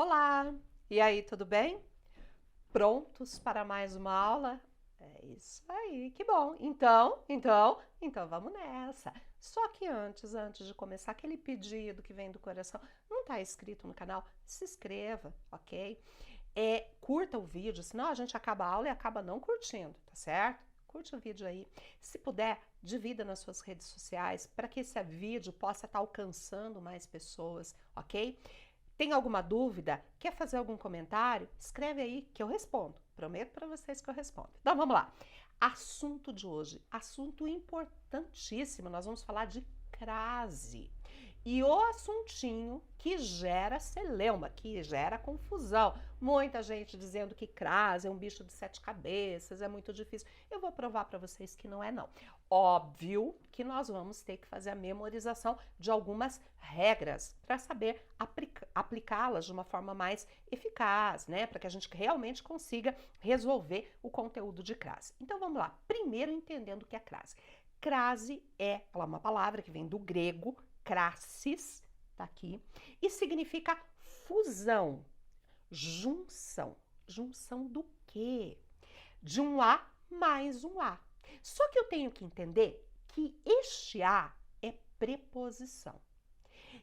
Olá! E aí, tudo bem? Prontos para mais uma aula? É isso aí, que bom. Então vamos nessa. Só que antes de começar, aquele pedido que vem do coração, não está inscrito no canal? Se inscreva, ok? Curta o vídeo, senão a gente acaba a aula e acaba não curtindo, tá certo? Curte o vídeo aí. Se puder, divida nas suas redes sociais para que esse vídeo possa estar alcançando mais pessoas, ok? Tem alguma dúvida? Quer fazer algum comentário? Escreve aí que eu respondo. Prometo para vocês que eu respondo. Então vamos lá. Assunto de hoje, assunto importantíssimo. Nós vamos falar de crase. E o assuntinho que gera celeuma, que gera confusão. Muita gente dizendo que crase é um bicho de 7 cabeças, é muito difícil. Eu vou provar para vocês que não é não. Óbvio que nós vamos ter que fazer a memorização de algumas regras para saber aplicá-las de uma forma mais eficaz, né? Para que a gente realmente consiga resolver o conteúdo de crase. Então vamos lá. Primeiro entendendo o que é crase. Crase é uma palavra que vem do grego crassis, tá aqui, e significa fusão, junção. Junção do quê? De um A mais um A. Só que eu tenho que entender que este A é preposição.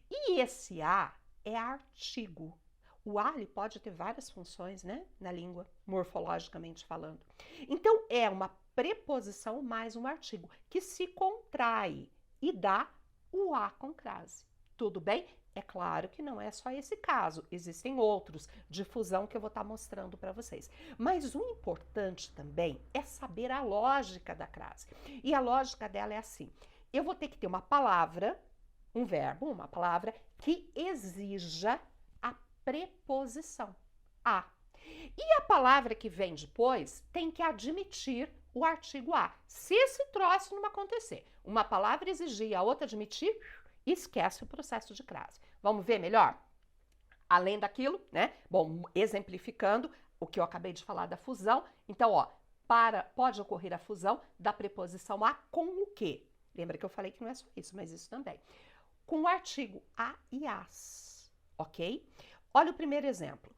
E esse A é artigo. O A ele pode ter várias funções, né, na língua, morfologicamente falando. Então, é uma preposição mais um artigo que se contrai e dá o A com crase. Tudo bem? É claro que não é só esse caso, existem outros de fusão que eu vou estar mostrando para vocês. Mas o importante também é saber a lógica da crase. E a lógica dela é assim: eu vou ter que ter uma palavra, um verbo, uma palavra que exija a preposição a. E a palavra que vem depois tem que admitir o artigo a. Se esse troço não acontecer, uma palavra exigir e a outra admitir, esquece o processo de crase. Vamos ver melhor? Além daquilo, né? Bom, exemplificando o que eu acabei de falar da fusão. Então, ó, pode ocorrer a fusão da preposição a com o quê? Lembra que eu falei que não é só isso, mas isso também. Com o artigo a e as, ok? Olha o primeiro exemplo.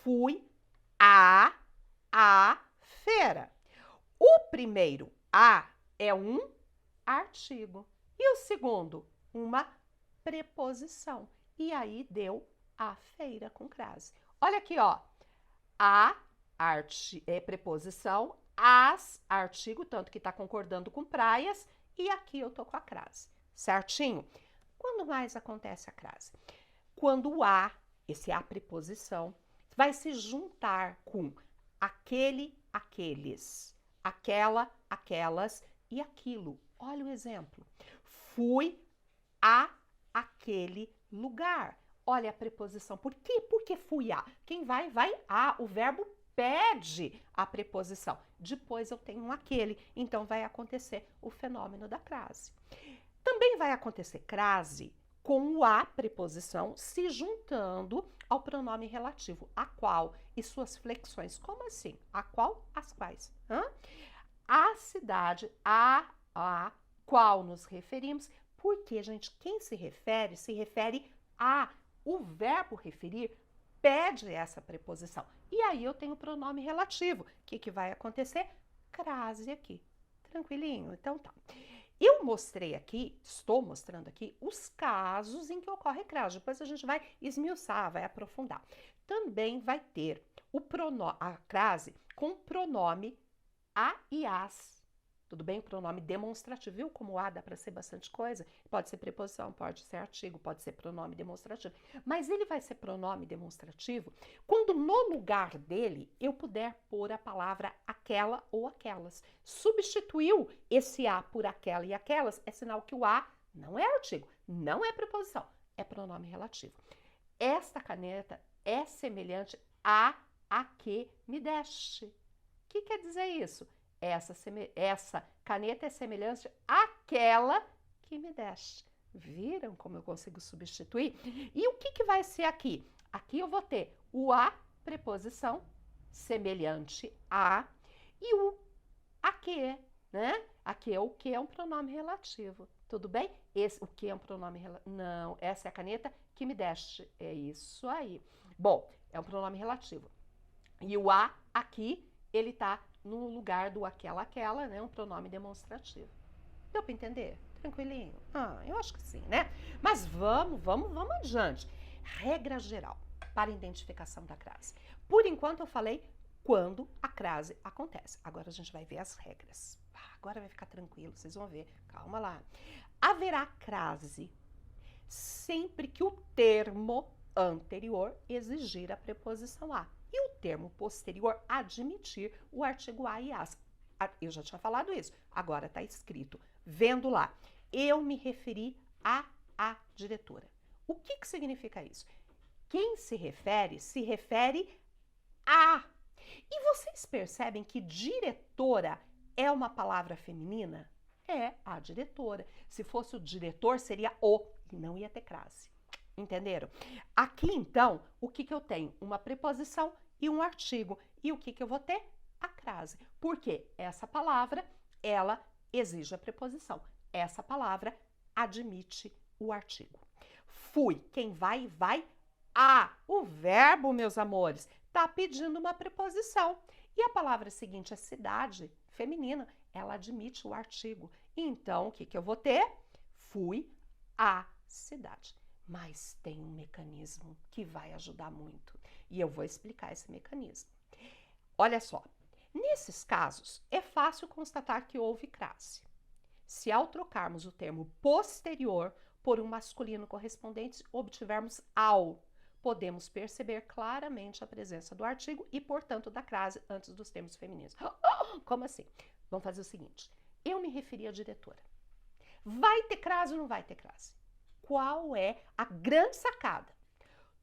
Fui a feira. O primeiro a é um artigo e o segundo uma preposição. E aí deu a feira com crase. Olha aqui, ó. A é preposição, as artigo, tanto que está concordando com praias, e aqui eu tô com a crase. Certinho? Quando mais acontece a crase? Quando o a, esse a preposição, vai se juntar com aquele, aqueles, aquela, aquelas e aquilo. Olha o exemplo. Fui a aquele lugar. Olha a preposição. Por quê? Porque fui a. Quem vai, vai a. O verbo pede a preposição. Depois eu tenho um aquele. Então vai acontecer o fenômeno da crase. Também vai acontecer crase com o a preposição se juntando ao pronome relativo, a qual e suas flexões. Como assim? A qual, as quais. A cidade, a qual nos referimos, porque, gente, quem se refere a. O verbo referir pede essa preposição. E aí eu tenho o pronome relativo. O que vai acontecer? Crase aqui. Tranquilinho? Então tá. Eu mostrei aqui, estou mostrando aqui, os casos em que ocorre crase. Depois a gente vai esmiuçar, vai aprofundar. Também vai ter a crase com pronome a e as. Tudo bem? O pronome demonstrativo. Viu como a dá para ser bastante coisa? Pode ser preposição, pode ser artigo, pode ser pronome demonstrativo. Mas ele vai ser pronome demonstrativo quando no lugar dele eu puder pôr a palavra aquela ou aquelas. Substituiu esse a por aquela e aquelas, é sinal que o a não é artigo, não é preposição, é pronome relativo. Esta caneta é semelhante a que me deste. O que quer dizer isso? Essa caneta é semelhante àquela que me deste. Viram como eu consigo substituir? E o que vai ser aqui? Aqui eu vou ter o a, preposição, semelhante a, e o a que, né? Aqui é o que é um pronome relativo. Tudo bem? O que é um pronome relativo? Não, essa é a caneta que me deste. É isso aí. Bom, é um pronome relativo. E o a aqui, ele tá no lugar do aquela, né? Um pronome demonstrativo. Deu para entender? Tranquilinho? Eu acho que sim, né? Mas vamos adiante. Regra geral para identificação da crase. Por enquanto eu falei quando a crase acontece. Agora a gente vai ver as regras. Agora vai ficar tranquilo, vocês vão ver. Calma lá. Haverá crase sempre que o termo anterior exigir a preposição a e o termo posterior admitir o artigo a e as. Eu já tinha falado isso, agora está escrito. Vendo lá, eu me referi a diretora. O que significa isso? Quem se refere a. E vocês percebem que diretora é uma palavra feminina? É a diretora. Se fosse o diretor, seria o, e não ia ter crase. Entenderam? Aqui, então, o que eu tenho? Uma preposição e um artigo. E o que eu vou ter? A crase. Porque essa palavra, ela exige a preposição. Essa palavra admite o artigo. Fui. Quem vai a. O verbo, meus amores, está pedindo uma preposição. E a palavra seguinte é cidade, feminina, ela admite o artigo. Então, o que eu vou ter? Fui à cidade. Mas tem um mecanismo que vai ajudar muito. E eu vou explicar esse mecanismo. Olha só, nesses casos, é fácil constatar que houve crase. Se ao trocarmos o termo posterior por um masculino correspondente, obtivermos ao, podemos perceber claramente a presença do artigo e, portanto, da crase antes dos termos femininos. Como assim? Vamos fazer o seguinte. Eu me referi à diretora. Vai ter crase ou não vai ter crase? Qual é a grande sacada?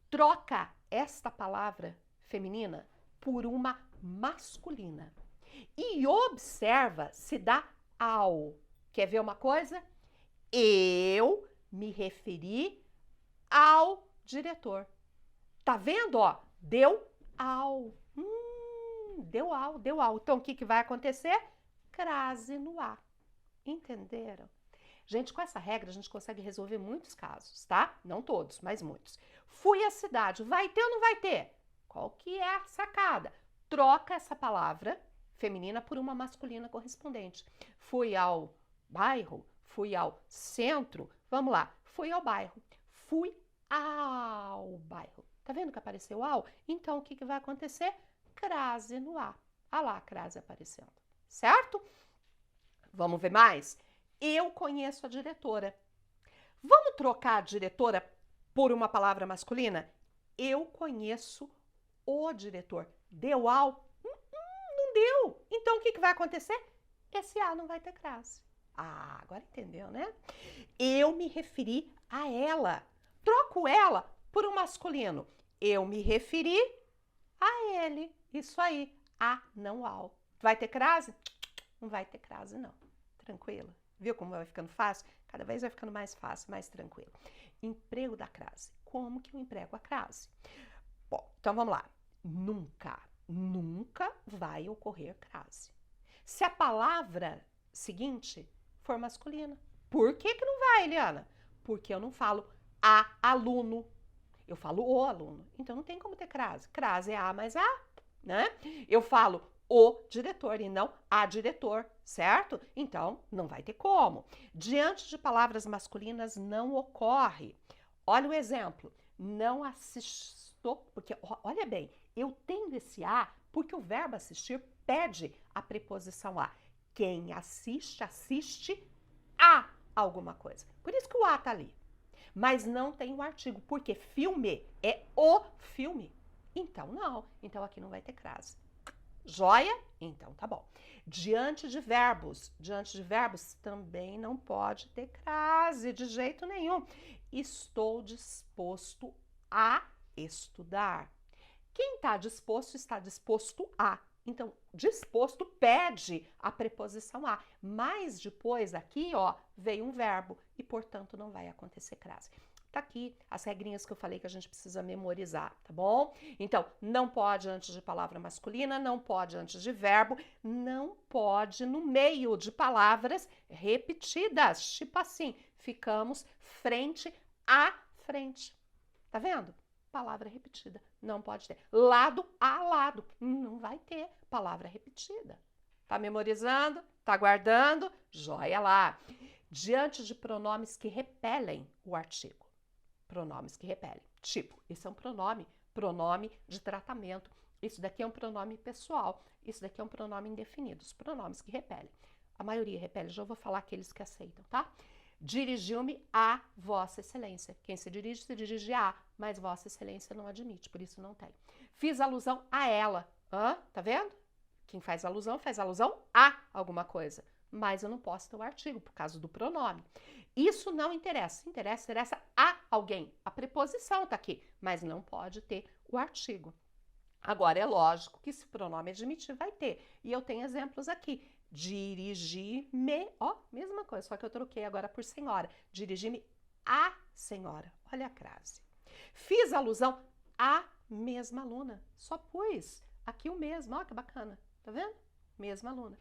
Troca esta palavra feminina por uma masculina. E observa se dá ao. Quer ver uma coisa? Eu me referi ao diretor. Tá vendo, ó? Deu ao. Deu ao. Então, o que vai acontecer? Crase no A. Entenderam? Gente, com essa regra, a gente consegue resolver muitos casos, tá? Não todos, mas muitos. Fui à cidade. Vai ter ou não vai ter? Qual que é a sacada? Troca essa palavra feminina por uma masculina correspondente. Fui ao bairro. Fui ao centro. Vamos lá. Fui ao bairro. Fui ao bairro. Tá vendo que apareceu ao? Então, o que vai acontecer? Crase no A. Olha lá a crase aparecendo. Certo? Vamos ver mais? Eu conheço a diretora. Vamos trocar a diretora por uma palavra masculina? Eu conheço o diretor. Deu ao? Não deu. Então, o que vai acontecer? Esse A não vai ter crase. Agora entendeu, né? Eu me referi a ela. Troco ela por um masculino. Eu me referi a ele. Isso aí. A, não ao. Vai ter crase? Não vai ter crase, não. Tranquilo? Viu como vai ficando fácil? Cada vez vai ficando mais fácil, mais tranquilo. Emprego da crase. Como que eu emprego a crase? Bom, então vamos lá. Nunca vai ocorrer crase. Se a palavra seguinte for masculina. Por que não vai, Eliana? Porque eu não falo a aluno. Eu falo o aluno. Então não tem como ter crase. Crase é a mais a, né? Eu falo o diretor e não a diretor, certo? Então, não vai ter como. Diante de palavras masculinas, não ocorre. Olha o exemplo. Não assisto, porque, olha bem, eu tenho esse a porque o verbo assistir pede a preposição a. Quem assiste, assiste a alguma coisa. Por isso que o a tá ali. Mas não tem o artigo, porque filme é o filme. Então, não. Então, aqui não vai ter crase. Joia? Então tá bom. Diante de verbos também não pode ter crase de jeito nenhum. Estou disposto a estudar. Quem está disposto a. Então, disposto pede a preposição a. Mas depois aqui, ó, veio um verbo e, portanto, não vai acontecer crase. Tá aqui as regrinhas que eu falei que a gente precisa memorizar, tá bom? Então, não pode antes de palavra masculina, não pode antes de verbo, não pode no meio de palavras repetidas, tipo assim, ficamos frente a frente. Tá vendo? Palavra repetida. Não pode ter. Lado a lado. Não vai ter palavra repetida. Tá memorizando? Tá guardando? Joia lá. Diante de pronomes que repelem o artigo. Pronomes que repelem. Tipo, esse é um pronome de tratamento. Isso daqui é um pronome pessoal. Isso daqui é um pronome indefinido. Os pronomes que repelem. A maioria repele. Já vou falar aqueles que aceitam, tá? Dirigiu-me a Vossa Excelência. Quem se dirige a, mas Vossa Excelência não admite, por isso não tem. Fiz alusão a ela. Tá vendo? Quem faz alusão a alguma coisa. Mas eu não posso ter o artigo, por causa do pronome. Isso não interessa. Interessa a alguém. A preposição tá aqui, mas não pode ter o artigo. Agora, é lógico que se o pronome admitir, vai ter. E eu tenho exemplos aqui. Dirigir-me, mesma coisa, só que eu troquei agora por senhora. Dirigir-me a senhora. Olha a crase. Fiz alusão à mesma aluna. Só pus aqui o mesmo, que bacana. Tá vendo? Mesma aluna.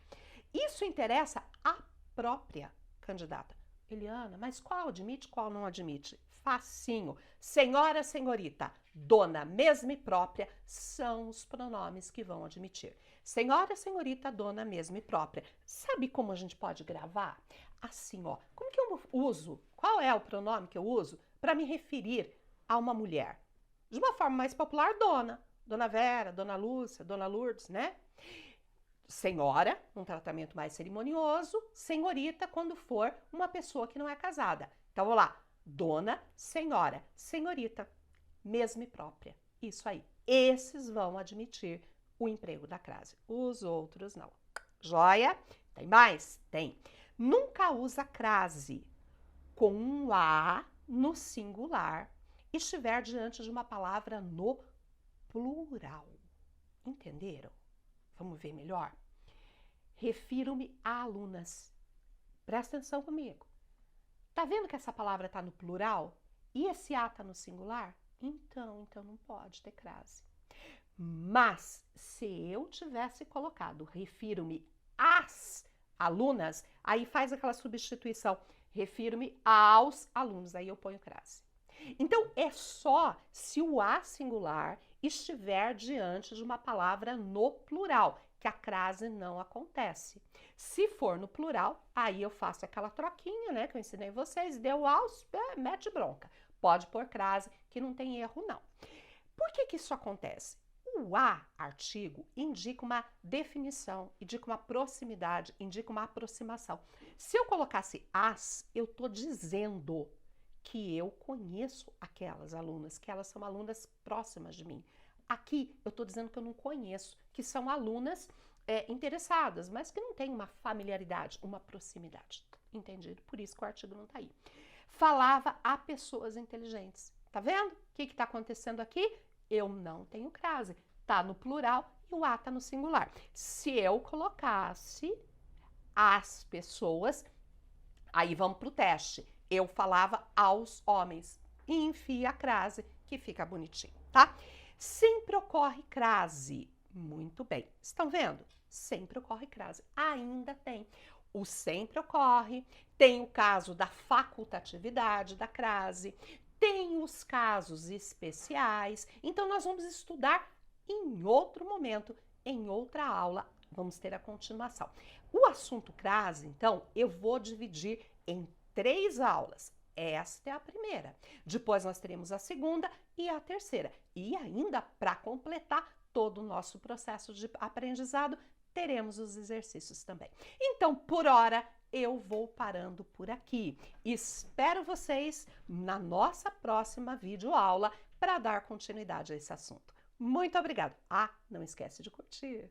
Isso interessa à própria candidata. Eliana, mas qual admite, qual não admite? Facinho. Senhora, senhorita, dona, mesma e própria são os pronomes que vão admitir. Senhora, senhorita, dona, mesma e própria. Sabe como a gente pode gravar? Assim, como que eu uso? Qual é o pronome que eu uso para me referir a uma mulher? De uma forma mais popular, dona. Dona Vera, dona Lúcia, dona Lourdes, né? Senhora, um tratamento mais cerimonioso. Senhorita, quando for uma pessoa que não é casada. Então, vamos lá. Dona, senhora, senhorita, mesma e própria. Isso aí. Esses vão admitir o emprego da crase. Os outros não. Joia? Tem mais? Tem. Nunca usa crase com um a no singular e estiver diante de uma palavra no plural. Entenderam? Vamos ver melhor? Refiro-me a alunas. Presta atenção comigo. Tá vendo que essa palavra está no plural? E esse a está no singular? Então não pode ter crase. Mas, se eu tivesse colocado refiro-me às alunas, aí faz aquela substituição. Refiro-me aos alunos, aí eu ponho crase. Então, é só se o a singular estiver diante de uma palavra no plural, que a crase não acontece. Se for no plural, aí eu faço aquela troquinha, né, que eu ensinei vocês, deu aos, mete bronca. Pode pôr crase, que não tem erro, não. Por que isso acontece? O a, artigo, indica uma definição, indica uma proximidade, indica uma aproximação. Se eu colocasse as, eu estou dizendo que eu conheço aquelas alunas, que elas são alunas próximas de mim. Aqui eu estou dizendo que eu não conheço, que são alunas interessadas, mas que não têm uma familiaridade, uma proximidade. Entendido? Por isso que o artigo não está aí. Falava a pessoas inteligentes. Tá vendo? O que está acontecendo aqui? Eu não tenho crase. Tá no plural e o a tá no singular. Se eu colocasse as pessoas, aí vamos pro teste. Eu falava aos homens. E enfia a crase, que fica bonitinho, tá? Sempre ocorre crase. Muito bem. Estão vendo? Sempre ocorre crase. Ainda tem. O sempre ocorre. Tem o caso da facultatividade da crase. Tem os casos especiais. Então, nós vamos estudar em outro momento, em outra aula. Vamos ter a continuação. O assunto crase, então, eu vou dividir em 3 aulas. Esta é a primeira. Depois nós teremos a segunda e a terceira. E ainda, para completar todo o nosso processo de aprendizado, teremos os exercícios também. Então, por hora, eu vou parando por aqui. Espero vocês na nossa próxima videoaula para dar continuidade a esse assunto. Muito obrigada. Não esquece de curtir.